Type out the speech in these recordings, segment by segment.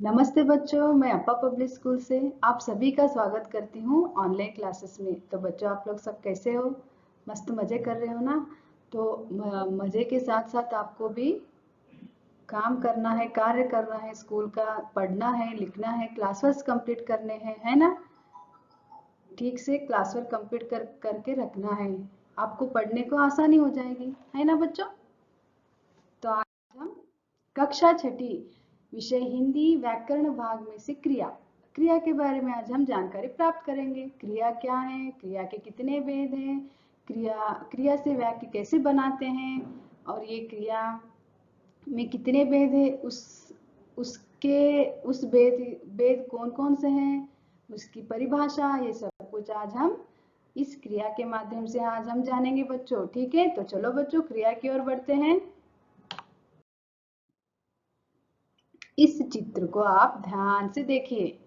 नमस्ते बच्चों, मैं अप्पा पब्लिक स्कूल से आप सभी का स्वागत करती हूँ ऑनलाइन क्लासेस में। तो बच्चों, आप लोग सब कैसे हो? मस्त मज़े कर रहे हो ना? तो मज़े के साथ साथ आपको भी काम करना है, कार्य करना है, स्कूल का पढ़ना है, लिखना है, क्लास वर्क कंप्लीट करने हैं, है ना? ठीक से क्लास वर्क कंप्लीट करके रखना है। आपको पढ़ने को आसानी हो जाएगी, है ना बच्चों? तो आज हम कक्षा छठी विषय हिंदी व्याकरण भाग में से क्रिया क्रिया के बारे में आज हम जानकारी प्राप्त करेंगे। क्रिया क्या है, क्रिया के कितने भेद हैं, क्रिया क्रिया से वाक्य कैसे बनाते हैं, और ये क्रिया में कितने भेद है, उस भेद भेद कौन कौन से हैं, उसकी परिभाषा, ये सब कुछ आज हम इस क्रिया के माध्यम से आज हम जानेंगे बच्चों। ठीक है, तो चलो बच्चों क्रिया की ओर बढ़ते हैं। इस चित्र को आप ध्यान से देखिए।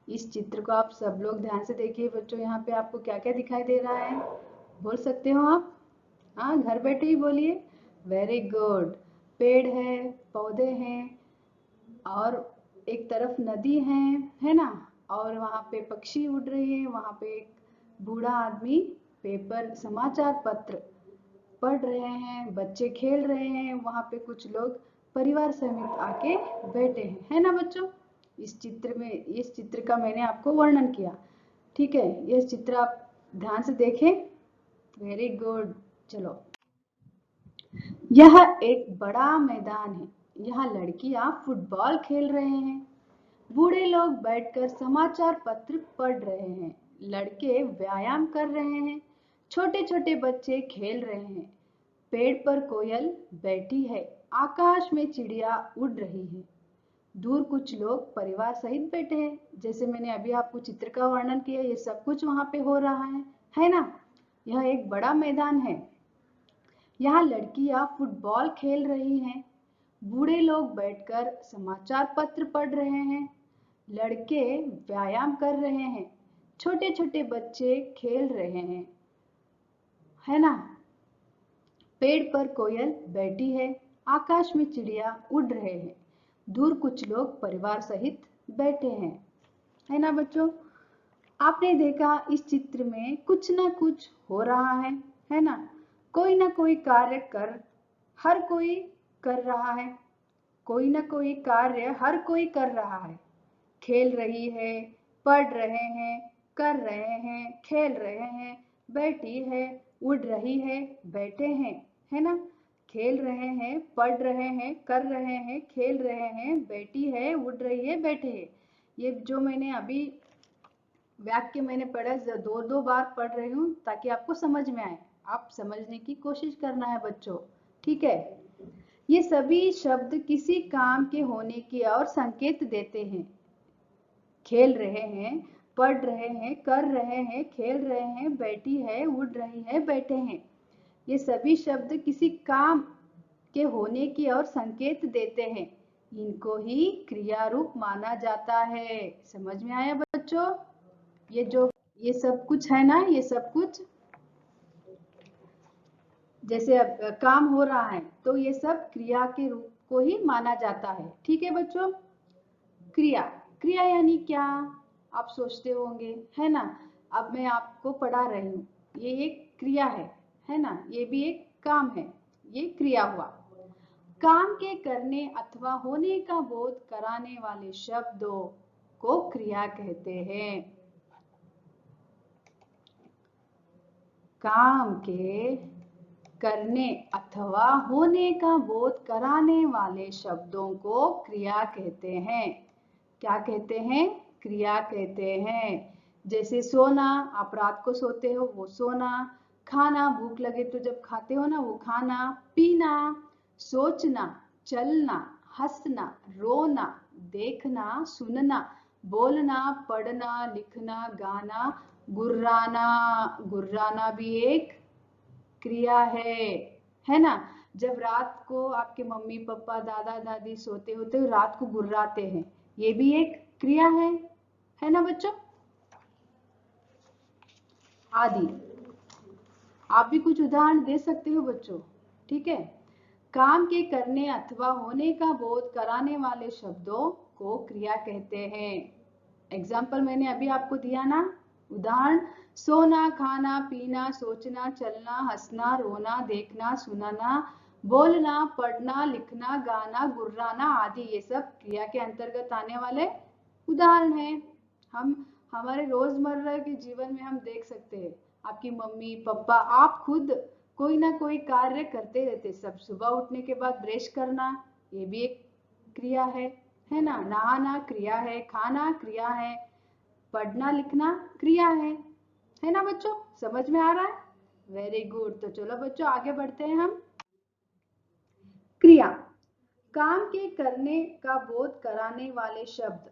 इस चित्र को आप सब लोग ध्यान से देखिए बच्चों। यहाँ पे आपको क्या क्या दिखाई दे रहा है, बोल सकते हो आप? हाँ, घर बैठे ही बोलिए। Very good. पेड़ है, पौधे हैं, और एक तरफ नदी है ना? और वहाँ पे पक्षी उड़ रहे हैं, वहाँ पे एक बूढ़ा आदमी पेपर समाचार पत्र पढ़ रहे हैं, बच्चे खेल रहे हैं, वहाँ पे कुछ लोग परिवार समेत आके बैठे हैं, है ना बच्चों? इस चित्र का मैंने आपको वर्णन किया। ठीक है, ये चित्र आप ध्यान से देखें। Very good. चलो, यह एक बड़ा मैदान है। यहाँ लड़कियां फुटबॉल खेल रहे हैं, बूढ़े लोग बैठकर समाचार पत्र पढ़ रहे हैं, लड़के व्यायाम कर रहे हैं, छोटे छोटे बच्चे खेल रहे हैं, पेड़ पर कोयल बैठी है, आकाश में चिड़िया उड़ रही है, दूर कुछ लोग परिवार सहित बैठे हैं। जैसे मैंने अभी आपको चित्र का वर्णन किया, ये सब कुछ वहां पे हो रहा है ना? यह एक बड़ा मैदान है। यहाँ लड़कियां फुटबॉल खेल रही हैं, बूढ़े लोग बैठकर समाचार पत्र पढ़ रहे हैं, लड़के व्यायाम कर रहे हैं, छोटे छोटे बच्चे खेल रहे हैं, है ना? पेड़ पर कोयल बैठी है, आकाश में चिड़िया उड़ रहे हैं, दूर कुछ लोग परिवार सहित बैठे हैं, है ना बच्चों? आपने देखा इस चित्र में कुछ ना कुछ हो रहा है ना? कोई ना कोई कार्य कर हर कोई कर रहा है, कोई ना कोई कार्य हर कोई कर रहा है। खेल रही है, पढ़ रहे हैं, कर रहे हैं, खेल रहे हैं, बैठी है, उड़ रही है, बैठे हैं, है ना? खेल रहे हैं, पढ़ रहे हैं, कर रहे हैं, खेल रहे हैं, बैठी है, उड़ रही है, बैठे हैं। ये जो मैंने अभी वाक्य मैंने पढ़ा, दो दो बार पढ़ रही हूँ ताकि आपको समझ में आए। आप समझने की कोशिश करना है बच्चों। ठीक है, ये सभी शब्द किसी काम के होने की और संकेत देते हैं। खेल रहे हैं, पढ़ रहे हैं, कर रहे हैं, खेल रहे हैं, बैठी है, उड़ रही है, बैठे हैं। ये सभी शब्द किसी काम के होने की और संकेत देते हैं। इनको ही क्रिया रूप माना जाता है। समझ में आया बच्चों? ये सब कुछ है ना, ये सब कुछ जैसे अब काम हो रहा है तो ये सब क्रिया के रूप को ही माना जाता है। ठीक है बच्चों? क्रिया क्रिया यानी क्या, आप सोचते होंगे, है ना? अब मैं आपको पढ़ा रही हूँ, ये एक क्रिया है ना? ये भी एक काम है, ये क्रिया हुआ। काम के करने अथवा होने का बोध कराने वाले शब्दों को क्रिया कहते हैं। काम के करने अथवा होने का बोध कराने वाले शब्दों को क्रिया कहते हैं। क्या कहते हैं? क्रिया कहते हैं। जैसे सोना, आप रात को सोते हो वो सोना, खाना, भूख लगे तो जब खाते हो ना वो खाना, पीना, सोचना, चलना, हंसना, रोना, देखना, सुनना, बोलना, पढ़ना, लिखना, गाना, गुर्राना। गुर्राना भी एक क्रिया है ना? जब रात को आपके मम्मी पापा दादा दादी सोते होते तो रात को गुर्राते हैं, ये भी एक क्रिया है ना बच्चों? आदि आप भी कुछ उदाहरण दे सकते हो बच्चों। ठीक है, काम के करने अथवा होने का बोध कराने वाले शब्दों को क्रिया कहते हैं। एग्जाम्पल मैंने अभी आपको दिया ना, उदाहरण सोना, खाना, पीना, सोचना, चलना, हंसना, रोना, देखना, सुनना, बोलना, पढ़ना, लिखना, गाना, गुर्राना आदि ये सब क्रिया के अंतर्गत आने वाले उदाहरण हैं। हम हमारे रोजमर्रा के जीवन में हम देख सकते हैं, आपकी मम्मी पापा, आप खुद कोई ना कोई कार्य करते रहते। सब सुबह उठने के बाद ब्रश करना, ये भी एक क्रिया है ना। नहाना क्रिया है, खाना क्रिया है, पढ़ना लिखना क्रिया है ना बच्चों। समझ में आ रहा है? Very good. तो चलो बच्चों आगे बढ़ते हैं हम। क्रिया, काम के करने का बोध कराने वाले शब्द,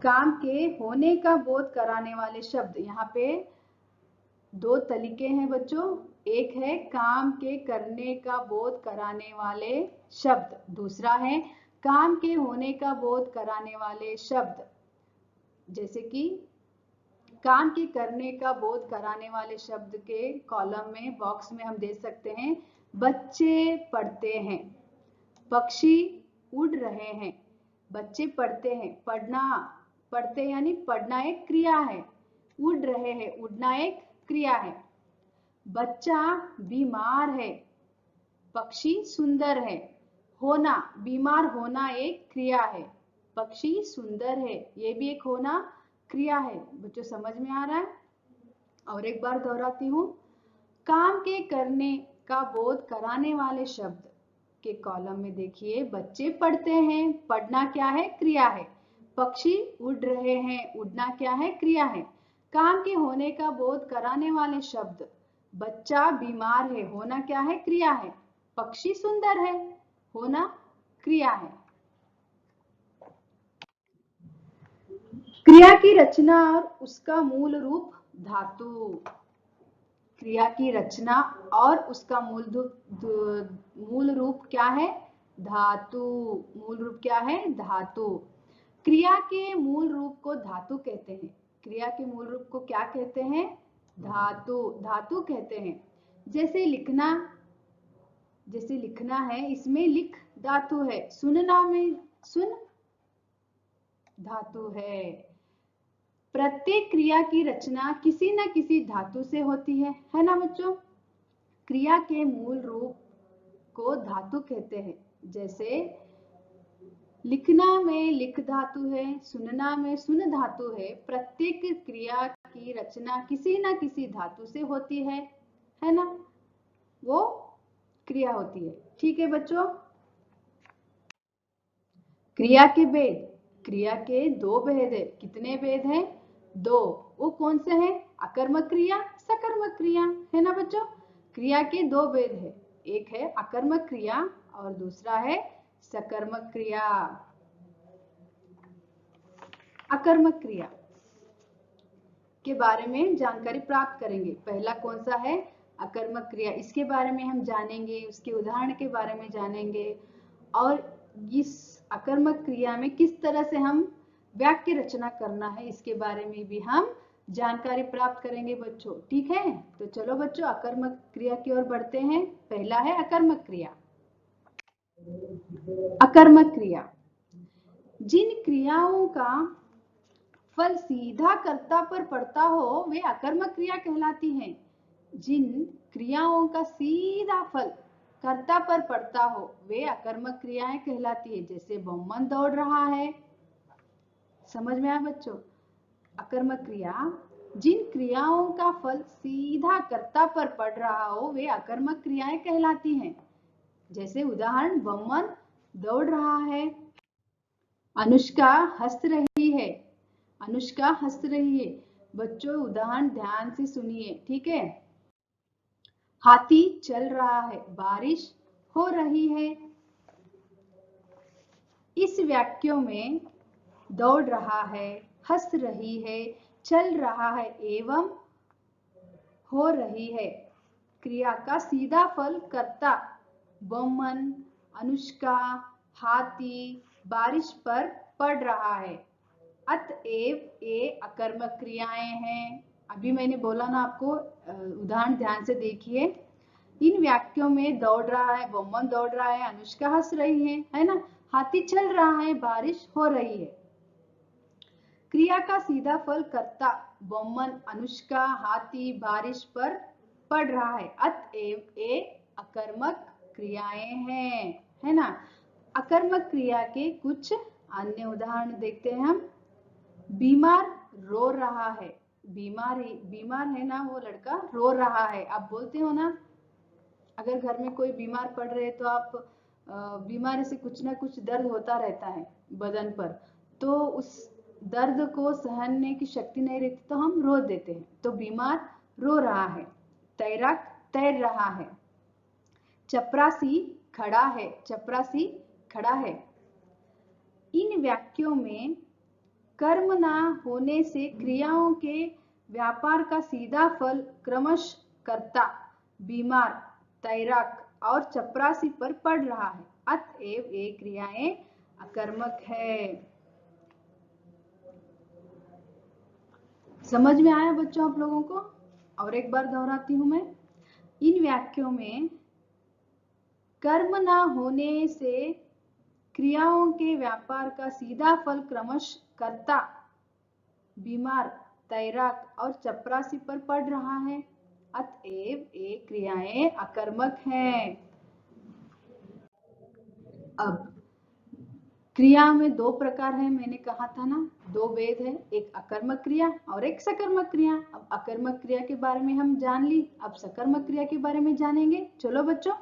काम के होने का बोध कराने वाले शब्द। यहाँ पे दो तरीके हैं बच्चों, एक है काम के करने का बोध कराने वाले शब्द, दूसरा है काम के होने का बोध कराने वाले शब्द। जैसे कि काम के करने का बोध कराने वाले शब्द के कॉलम में, बॉक्स में हम दे सकते हैं, बच्चे पढ़ते हैं, पक्षी उड़ रहे हैं। बच्चे पढ़ते हैं, पढ़ना, पढ़ते यानी पढ़ना एक क्रिया है, उड़ रहे हैं, उड़ना एक क्रिया है। बच्चा बीमार है, पक्षी सुंदर है। होना, बीमार होना एक क्रिया है, पक्षी सुंदर है, ये भी एक होना क्रिया है। बच्चों समझ में आ रहा है? और एक बार दोहराती हूँ, काम के करने का बोध कराने वाले शब्द के कॉलम में देखिए, बच्चे पढ़ते हैं, पढ़ना क्या है? क्रिया है। पक्षी उड़ रहे हैं, उड़ना क्या है? क्रिया है। काम के होने का बोध कराने वाले शब्द, बच्चा बीमार है, होना क्या है? क्रिया है। पक्षी सुंदर है, होना क्रिया है। क्रिया की रचना और उसका मूल रूप धातु। क्रिया की रचना और उसका मूल रूप क्या है? धातु। मूल रूप क्या है? धातु। क्रिया के मूल रूप को धातु कहते हैं। क्रिया के मूल रूप को क्या कहते हैं? धातु। धातु कहते हैं। जैसे लिखना, जैसे लिखना है, इसमें लिख धातु है। सुनना में सुन धातु है। प्रत्येक क्रिया की रचना किसी न किसी धातु से होती है ना बच्चों। क्रिया के मूल रूप को धातु कहते हैं। जैसे लिखना में लिख धातु है, सुनना में सुन धातु है। प्रत्येक क्रिया की रचना किसी न किसी धातु से होती है ना, वो क्रिया होती है। ठीक है बच्चों। क्रिया के भेद, क्रिया के दो भेद है। कितने भेद हैं? दो। वो कौन से हैं? अकर्मक क्रिया, सकर्मक क्रिया, है ना बच्चों। क्रिया के दो भेद है, एक है अकर्मक क्रिया और दूसरा है सकर्मक क्रिया। अकर्मक क्रिया के बारे में जानकारी प्राप्त करेंगे। पहला कौन सा है? अकर्मक क्रिया। इसके बारे में हम जानेंगे, उसके उदाहरण के बारे में जानेंगे, और इस अकर्मक क्रिया में किस तरह से हम वाक्य रचना करना है, इसके बारे में भी हम जानकारी प्राप्त करेंगे बच्चों। ठीक है, तो चलो बच्चों अकर्मक क्रिया की ओर बढ़ते हैं। पहला है अकर्मक क्रिया। अकर्मक क्रिया, जिन क्रियाओं का फल सीधा कर्ता पर पड़ता हो वे अकर्मक क्रिया कहलाती हैं। जिन क्रियाओं का सीधा फल कर्ता पर पड़ता हो वे अकर्मक क्रियाएं कहलाती है। जैसे बम्मन दौड़ रहा है। समझ में आया बच्चों? अकर्मक क्रिया, जिन क्रियाओं का फल सीधा कर्ता पर पड़ रहा हो वे अकर्मक क्रियाएं कहलाती हैं। जैसे उदाहरण, बम्मन दौड़ रहा है, अनुष्का हंस रही है। अनुष्का हंस रही है। बच्चों उदाहरण ध्यान से सुनिए, ठीक है। हाथी चल रहा है, बारिश हो रही है। इस वाक्यों में दौड़ रहा है, हंस रही है, चल रहा है एवं हो रही है क्रिया का सीधा फल कर्ता बम्मन, अनुष्का, हाथी, बारिश पर पड़ रहा है। अतएव ये अकर्मक क्रियाएं हैं। अभी मैंने बोला ना आपको, उदाहरण ध्यान से देखिए। इन वाक्यों में दौड़ रहा है, बम्मन दौड़ रहा है, अनुष्का हंस रही है ना, हाथी चल रहा है, बारिश हो रही है। क्रिया का सीधा फल कर्ता, बोमन, अनुष्का, हाथी, बारिश पर पड़ रहा है, अतएव ये अकर्मक क्रियाएं हैं, है ना। अकर्मक क्रिया के कुछ अन्य उदाहरण देखते हैं हम। बीमार रो रहा है, बीमार है ना वो लड़का, रो रहा है। आप बोलते हो ना, अगर घर में कोई बीमार पड़ रहे तो आप बीमारी से कुछ ना कुछ दर्द होता रहता है बदन पर, तो उस दर्द को सहने की शक्ति नहीं रहती तो हम रो देते हैं। तो बीमार रो रहा है, तैराक तैर रहा है, चपरासी खड़ा है, चपरासी खड़ा है। इन वाक्यों में कर्म ना होने से क्रियाओं के व्यापार का सीधा फल क्रमश कर्ता, बीमार, तैराक और चपरासी पर पड़ रहा है, अतएव ये क्रियाएं अकर्मक है। समझ में आया बच्चों आप लोगों को? और एक बार दोहराती हूं मैं। इन वाक्यों में कर्म ना होने से क्रियाओं के व्यापार का सीधा फल क्रमश कर्ता, बीमार, तैराक और चपरासी पर पड़ रहा है, अतएव ये क्रियाएं अकर्मक हैं। अब क्रिया में दो प्रकार है, मैंने कहा था ना, दो भेद है, एक अकर्मक क्रिया और एक सकर्मक क्रिया। अब अकर्मक क्रिया के बारे में हम जान ली, अब सकर्मक क्रिया के बारे में जानेंगे। चलो बच्चों,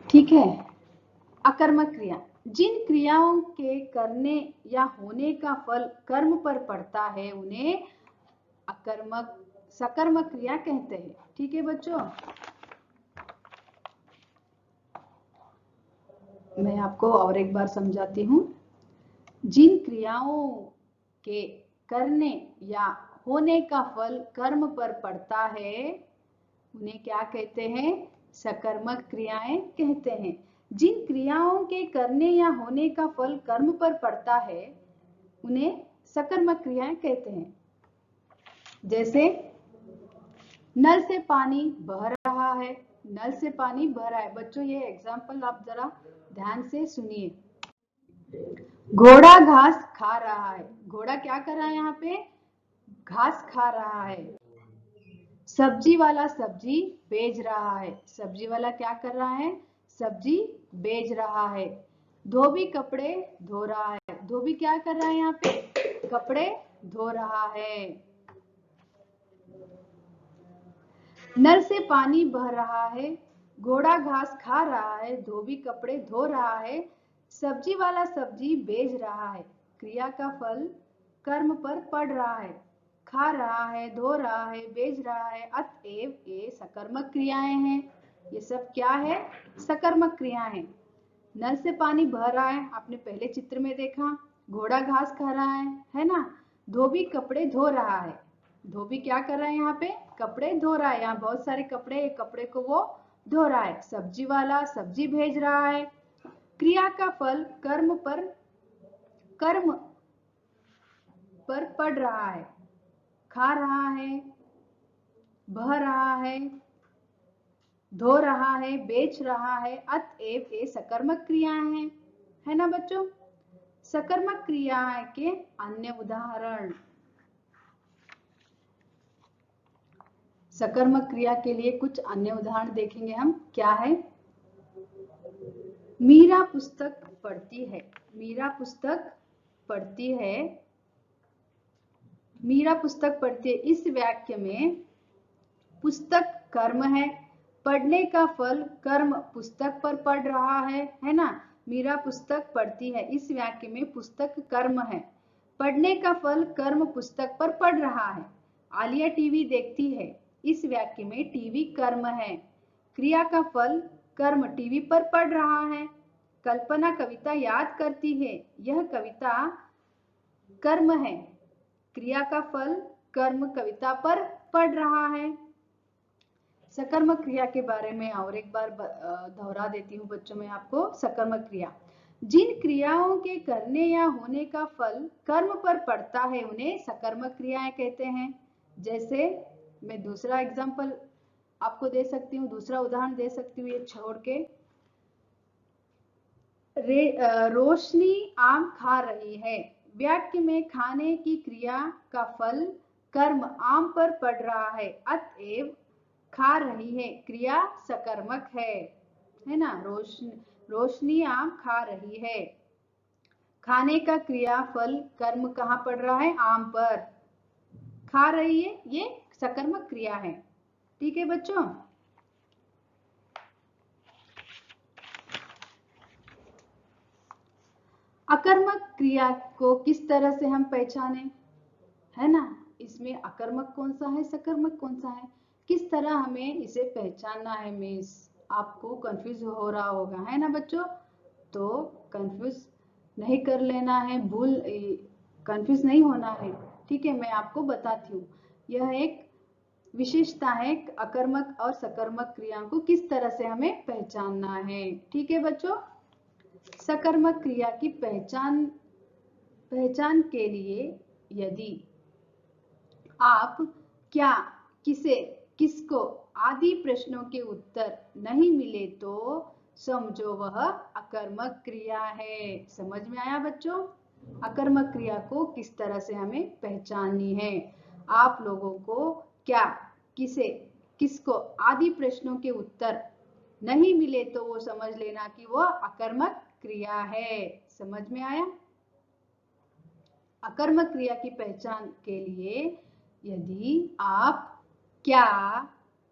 ठीक है। अकर्मक क्रिया, जिन क्रियाओं के करने या होने का फल कर्म पर पड़ता है उन्हें सकर्मक क्रिया कहते हैं। ठीक है बच्चों, मैं आपको और एक बार समझाती हूँ। जिन क्रियाओं के करने या होने का फल कर्म पर पड़ता है उन्हें क्या कहते हैं? सकर्मक क्रियाएं कहते हैं। जिन क्रियाओं के करने या होने का फल कर्म पर पड़ता है उन्हें सकर्मक क्रियाएं कहते हैं। जैसे नल से पानी बह रहा है, नल से पानी बह रहा है। बच्चों ये एग्जाम्पल आप जरा ध्यान से सुनिए। घोड़ा घास खा रहा है, घोड़ा क्या कर रहा है? यहाँ पे घास खा रहा है। सब्जी वाला सब्जी बेच रहा है, सब्जी वाला क्या कर रहा है? सब्जी बेच रहा है। धोबी कपड़े धो रहा है, धोबी क्या कर रहा है? यहाँ पे कपड़े धो रहा है। नल से पानी बह रहा है, घोड़ा घास खा रहा है, धोबी कपड़े धो रहा है, सब्जी वाला सब्जी बेच रहा है। क्रिया का फल कर्म पर पड़ रहा है, खा रहा है, धो रहा है, बेच रहा है, अतएव ये सकर्मक क्रियाएं हैं। ये सब क्या है? सकर्मक क्रियाएं हैं। नल से पानी बह रहा है, आपने पहले चित्र में देखा। घोड़ा घास खा रहा है ना। धोबी कपड़े धो रहा है, धोबी क्या कर रहा है? यहाँ पे कपड़े धो रहा है। यहाँ बहुत सारे कपड़े, एक कपड़े को वो धो रहा है। सब्जी वाला सब्जी भेज रहा है। क्रिया का फल कर्म पर पड़ रहा है, खा रहा है, बह रहा है, धो रहा है, बेच रहा है, अतएव ये सकर्मक क्रियाएं हैं, है ना बच्चों। सकर्मक क्रिया के अन्य उदाहरण। सकर्मक क्रिया के लिए कुछ अन्य उदाहरण देखेंगे हम। क्या है? मीरा पुस्तक पढ़ती है, मीरा पुस्तक पढ़ती है, मीरा पुस्तक पढ़ती है। इस वाक्य में पुस्तक कर्म है, पढ़ने का फल कर्म पुस्तक पर पड़ रहा है ना। मीरा पुस्तक पढ़ती है, इस वाक्य में पुस्तक कर्म है, पढ़ने का फल कर्म पुस्तक पर पड़ रहा है। आलिया टीवी देखती है, इस वाक्य में टीवी कर्म है, क्रिया का फल कर्म टीवी पर पड़ रहा है। कल्पना कविता याद करती है, यह कविता कर्म है, क्रिया का फल कर्म कविता पर पड़ रहा है। सकर्मक क्रिया के बारे में और एक बार दोहरा देती हूँ बच्चों में आपको। सकर्मक क्रिया, जिन क्रियाओं के करने या होने का फल कर्म पर पड़ता है उन्हें सकर्मक क्रियाएं कहते हैं। जैसे मैं दूसरा एग्जाम्पल आपको दे सकती हूँ, दूसरा उदाहरण दे सकती हूँ ये छोड़ के। रोशनी आम खा रही है। वाक्य में खाने की क्रिया का फल कर्म आम पर पड़ रहा है, अतएव खा रही है क्रिया सकर्मक है ना। रोशनी आम खा रही है, खाने का क्रिया फल कर्म कहाँ पड़ रहा है, आम पर। खा रही है ये सकर्मक क्रिया है। ठीक है बच्चों। अकर्मक क्रिया को किस तरह से हम पहचाने, है ना। इसमें अकर्मक कौन सा है, सकर्मक कौन सा है, किस तरह हमें इसे पहचानना है मिस। आपको कंफ्यूज हो रहा होगा, है ना बच्चों। तो कंफ्यूज नहीं कर लेना है, कंफ्यूज नहीं होना है। ठीक है, मैं आपको बताती हूँ। यह एक विशेषता है अकर्मक और सकर्मक क्रिया को किस तरह से हमें पहचानना है। ठीक है बच्चों। सकर्मक क्रिया की पहचान के लिए यदि आप क्या, किसे, किसको आदि प्रश्नों के उत्तर नहीं मिले तो समझो वह अकर्मक क्रिया है। समझ में आया बच्चों। अकर्मक क्रिया को किस तरह से हमें पहचाननी है। आप लोगों को क्या, किसे, किसको आदि प्रश्नों के उत्तर नहीं मिले तो वो समझ लेना कि वह अकर्मक क्रिया है। समझ में आया। अकर्मक क्रिया की पहचान के लिए यदि आप क्या,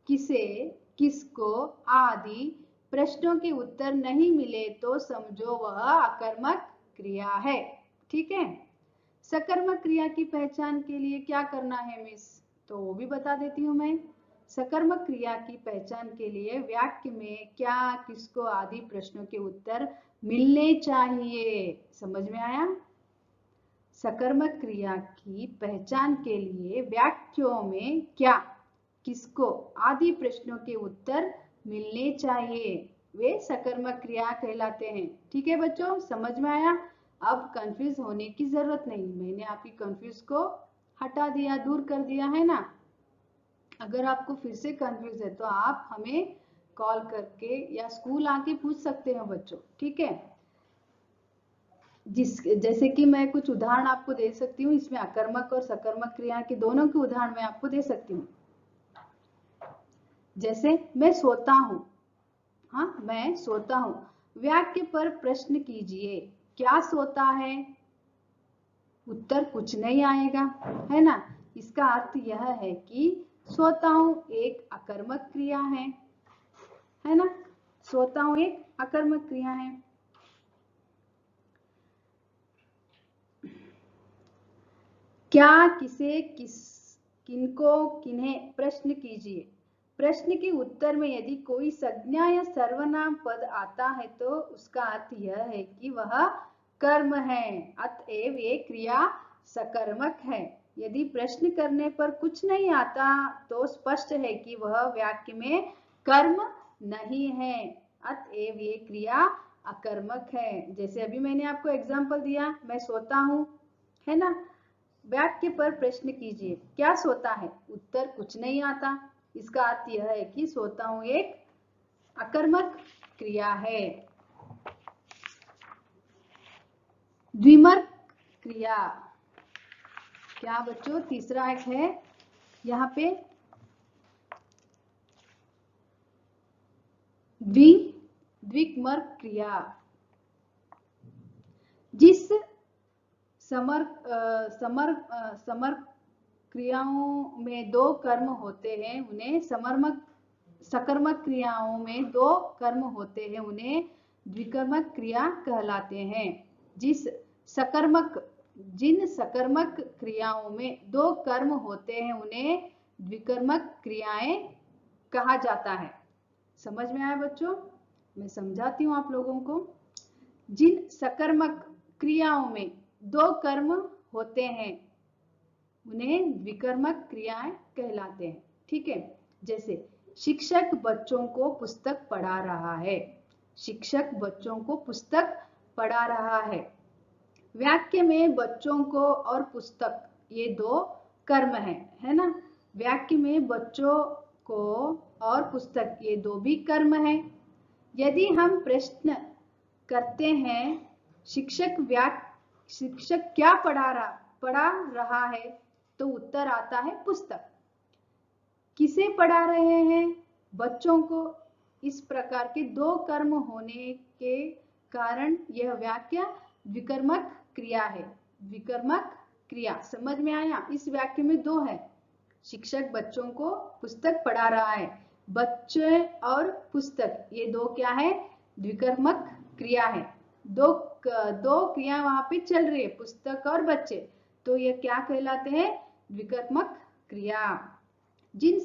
किसे, किसको आदि प्रश्नों के उत्तर नहीं मिले तो समझो वह अकर्मक क्रिया है। ठीक है। सकर्मक क्रिया की पहचान के लिए क्या करना है मिस, तो वो भी बता देती हूँ मैं। सकर्मक क्रिया की पहचान के लिए वाक्य में क्या, किसको आदि प्रश्नों के उत्तर मिलने चाहिए। समझ में आया। सकर्मक क्रिया की पहचान के लिए वाक्यों में क्या, किसको आदि प्रश्नों के उत्तर मिलने चाहिए, वे सकर्मक क्रिया कहलाते हैं। ठीक है बच्चों, समझ में आया। अब कंफ्यूज होने की जरूरत नहीं, मैंने आपकी कंफ्यूज को हटा दिया, दूर कर दिया, है ना। अगर आपको फिर से कंफ्यूज है तो आप हमें कॉल करके या स्कूल आके पूछ सकते हो बच्चों। ठीक है। जैसे कि मैं कुछ उदाहरण आपको दे सकती हूँ, इसमें अकर्मक और सकर्मक क्रिया के दोनों के उदाहरण मैं आपको दे सकती हूँ। जैसे मैं सोता हूँ, हाँ मैं सोता हूँ। वाक्य पर प्रश्न कीजिए, क्या सोता है, उत्तर कुछ नहीं आएगा, है ना। इसका अर्थ यह है कि सोता हूँ एक अकर्मक क्रिया है ना। सोता हूँ एक अकर्मक क्रिया है। क्या, किसे, किनको, किन्हें प्रश्न कीजिए। प्रश्न के उत्तर में यदि कोई संज्ञा या सर्वनाम पद आता है तो उसका अर्थ यह है कि वह कर्म है, अतएव ये क्रिया सकर्मक है। यदि प्रश्न करने पर कुछ नहीं आता तो स्पष्ट है कि वह वाक्य में कर्म नहीं है, अतएव ये क्रिया अकर्मक है। जैसे अभी मैंने आपको एग्जांपल दिया, मैं सोता हूँ, है ना। वाक्य पर प्रश्न कीजिए, क्या सोता है, उत्तर कुछ नहीं आता। इसका अर्थ यह है कि सोता हूं एक अकर्मक क्रिया है। द्विमर्क क्रिया, क्या बच्चों, तीसरा एक है यहाँ पे द्विमर्क क्रिया। जिस समर क्रियाओं में दो कर्म होते हैं उन्हें सकर्मक क्रियाओं में दो कर्म होते हैं उन्हें द्विकर्मक क्रिया कहलाते हैं। जिन सकर्मक क्रियाओं में दो कर्म होते हैं उन्हें द्विकर्मक क्रियाएं कहा जाता है। समझ में आया बच्चों। मैं समझाती हूँ आप लोगों को। जिन सकर्मक क्रियाओं में दो कर्म होते हैं उन्हें द्विकर्मक क्रियाएं कहलाते हैं। ठीक है। जैसे शिक्षक बच्चों को पुस्तक पढ़ा रहा है, शिक्षक बच्चों को पुस्तक पढ़ा रहा है। वाक्य में बच्चों को और पुस्तक ये दो कर्म है ना। वाक्य में बच्चों को और पुस्तक, ये दो भी कर्म है। यदि हम प्रश्न करते हैं शिक्षक क्या पढ़ा रहा है, तो उत्तर आता है पुस्तक। किसे पढ़ा रहे हैं? बच्चों को। इस प्रकार के दो कर्म होने के कारण यह वाक्य विकर्मक क्रिया है। विकर्मक क्रिया समझ में आया? इस वाक्य में दो है, शिक्षक बच्चों को पुस्तक पढ़ा रहा है। बच्चे और पुस्तक, ये दो क्या है? द्विकर्मक क्रिया है। दो क्रिया वहां पे चल रही है, पुस्तक और बच्चे, तो ये क्या कहलाते हैं? द्विकर्मक क्रिया। जिन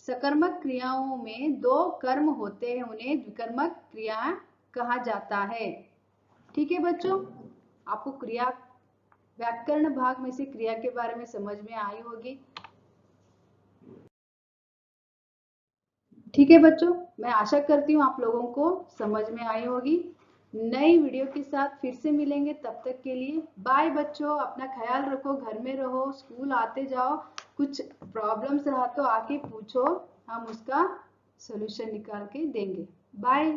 सकर्मक क्रियाओं में दो कर्म होते हैं उन्हें द्विकर्मक क्रिया कहा जाता है। ठीक है बच्चों, आपको क्रिया व्याकरण भाग में से क्रिया के बारे में समझ में आई होगी। ठीक है बच्चों, मैं आशा करती हूँ आप लोगों को समझ में आई होगी। नई वीडियो के साथ फिर से मिलेंगे, तब तक के लिए बाय बच्चों। अपना ख्याल रखो, घर में रहो, स्कूल आते जाओ। कुछ प्रॉब्लम्स रहा तो आके पूछो, हम उसका सॉल्यूशन निकाल के देंगे। बाय।